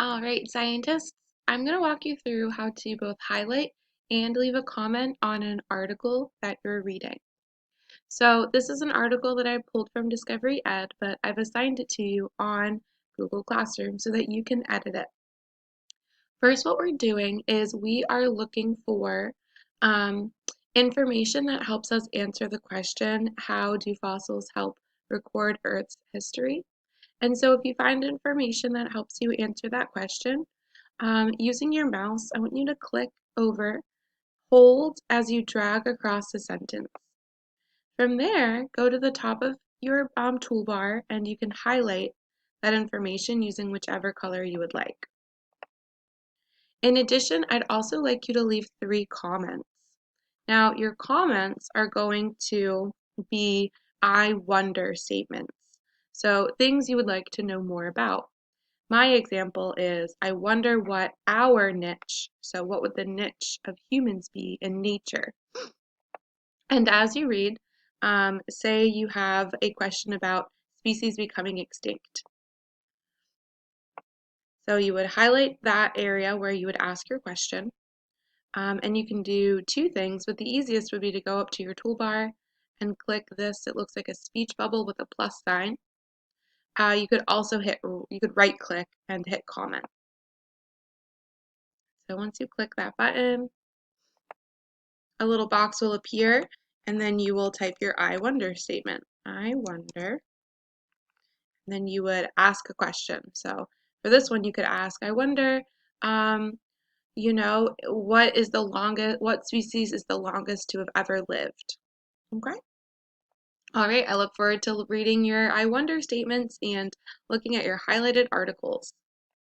All right, scientists, I'm going to walk you through how to both highlight and leave a comment on an article that you're reading. So this is an article that I pulled from Discovery Ed, but I've assigned it to you on Google Classroom so that you can edit it. First, what we're doing is we are looking for um, information that helps us answer the question, how do fossils help record Earth's history? And so if you find information that helps you answer that question, using your mouse, I want you to click over, hold as you drag across the sentence. From there, go to the top of your toolbar and you can highlight that information using whichever color you would like. In addition, I'd also like you to leave 3 comments. Now, your comments are going to be I wonder statements. So things you would like to know more about. My example is, I wonder what our niche, so what would the niche of humans be in nature? And as you read, say you have a question about species becoming extinct. So you would highlight that area where you would ask your question, and you can do 2 things, but the easiest would be to go up to your toolbar and click this. It looks like a speech bubble with a plus sign. You could also right click and hit comment. So once you click that button, a little box will appear, and then you will type your I wonder statement. I wonder. And then you would ask a question. So for this one, you could ask, I wonder, what species is the longest to have ever lived? Okay. All right, I look forward to reading your I wonder statements and looking at your highlighted articles.